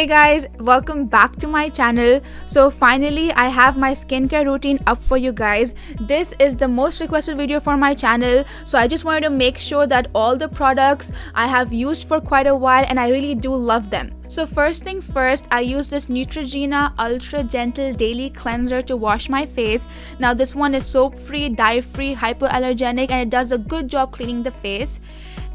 Hey guys, welcome back to my channel. So finally I have my skincare routine up for you guys. This is the most requested video for my channel, so I just wanted to make sure that all the products I have used for quite a while and I really do love them. So first things first, I use this Neutrogena Ultra Gentle Daily Cleanser to wash my face. Now this one is soap free, dye free, hypoallergenic, and it does a good job cleaning the face.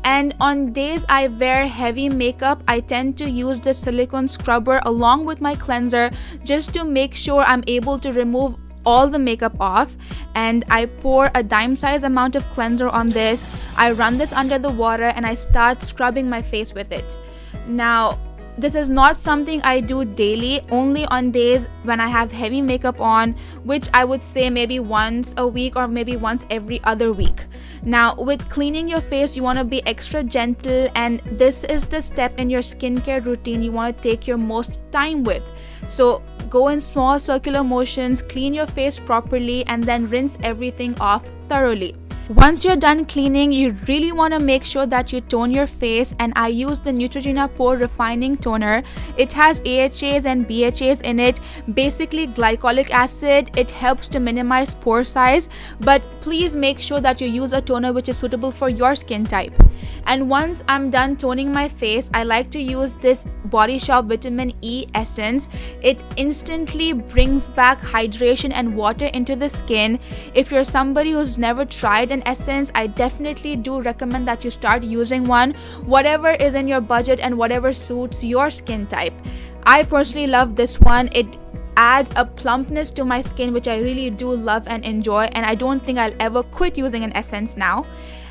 And on days I wear heavy makeup, I tend to use this silicone scrubber along with my cleanser just to make sure I'm able to remove all the makeup off. And I pour a dime size amount of cleanser on this. I run this under the water and I start scrubbing my face with it. Now this is not something I do daily, only on days when I have heavy makeup on, which I would say maybe once a week or maybe once every other week. Now with cleaning your face, you want to be extra gentle, and this is the step in your skincare routine you want to take your most time with. So go in small circular motions, clean your face properly, and then rinse everything off thoroughly. Once you're done cleaning, you really want to make sure that you tone your face, and I use the Neutrogena Pore Refining Toner. It has AHAs and BHAs in it, basically glycolic acid. It helps to minimize pore size, but please make sure that you use a toner which is suitable for your skin type. And once I'm done toning my face, I like to use this Body Shop Vitamin E Essence. It instantly brings back hydration and water into the skin. If you're somebody who's never tried an essence, I definitely do recommend that you start using one, whatever is in your budget and whatever suits your skin type. I personally love this one. It adds a plumpness to my skin which I really do love and enjoy, and I don't think I'll ever quit using an essence now.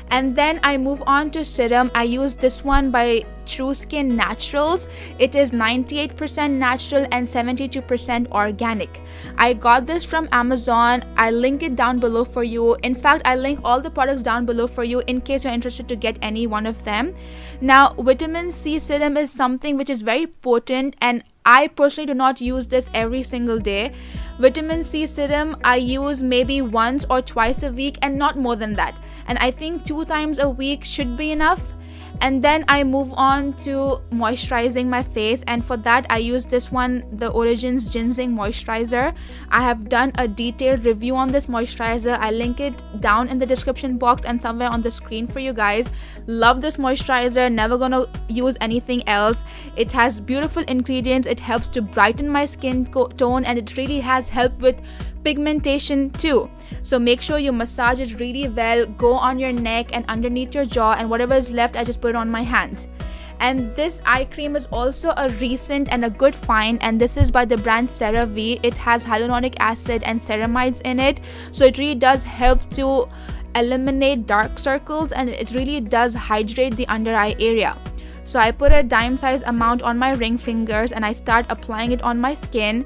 And then I move on to serum. I use this one by True Skin Naturals. It is 98% natural and 72% organic. I got this from Amazon. I link it down below for you. In fact, I link all the products down below for you in case you're interested to get any one of them. Now, vitamin C serum is something which is very potent, and I personally do not use this every single day. Vitamin C serum I use maybe once or twice a week and not more than that. And I think 2 times a week should be enough. And then I move on to moisturizing my face, and for that I use this one, the Origins Ginzing Moisturizer. I have done a detailed review on this moisturizer. I link it down in the description box and somewhere on the screen for you guys. Love this moisturizer, never gonna use anything else. It has beautiful ingredients. It helps to brighten my skin tone, and it really has helped with pigmentation too. So make sure you massage it really well. Go on your neck and underneath your jaw, and whatever is left I just put it on my hands. And this eye cream is also a recent and a good find, and this is by the brand CeraVe. It has hyaluronic acid and ceramides in it, so it really does help to eliminate dark circles, and it really does hydrate the under eye area. So I put a dime size amount on my ring fingers and I start applying it on my skin.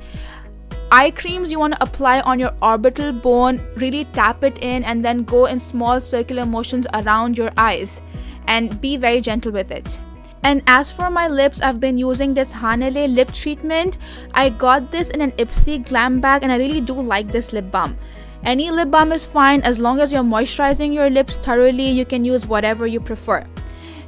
Eye creams you want to apply on your orbital bone, really tap it in and then go in small circular motions around your eyes and be very gentle with it. And as for my lips, I've been using this Hanele lip treatment. I got this in an Ipsy glam bag and I really do like this lip balm. Any lip balm is fine as long as you're moisturizing your lips thoroughly. You can use whatever you prefer.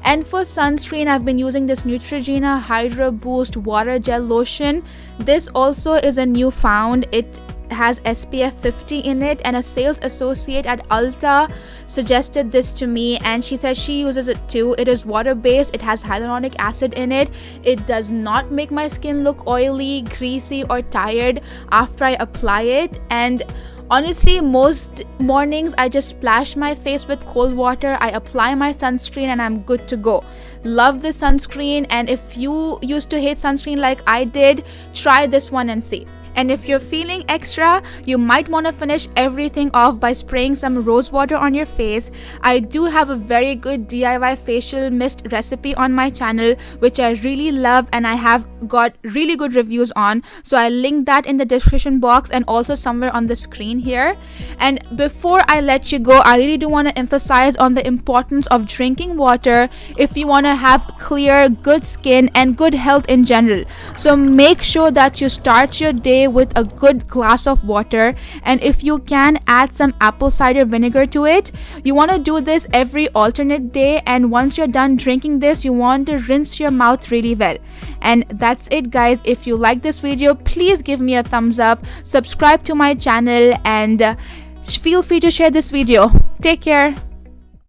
And for sunscreen, I've been using this Neutrogena Hydra Boost Water Gel Lotion. This also is a new found. It has SPF 50 in it, and a sales associate at Ulta suggested this to me, and she says she uses it too. It is water based. It has hyaluronic acid in it. It does not make my skin look oily, greasy or tired after I apply it. And honestly, most mornings I just splash my face with cold water, I apply my sunscreen and I'm good to go. Love this sunscreen, and if you used to hate sunscreen like I did, try this one and see. And if you're feeling extra, you might want to finish everything off by spraying some rose water on your face. I do have a very good DIY facial mist recipe on my channel which I really love, and I have got really good reviews on, so I'll link that in the description box and also somewhere on the screen here. And before I let you go, I really do want to emphasize on the importance of drinking water if you want to have clear, good skin and good health in general. So make sure that you start your day day with a good glass of water, and if you can, add some apple cider vinegar to it. You want to do this every alternate day, and once you're done drinking this, you want to rinse your mouth really well. And that's it, guys. If you like this video, please give me a thumbs up, subscribe to my channel, and feel free to share this video. Take care.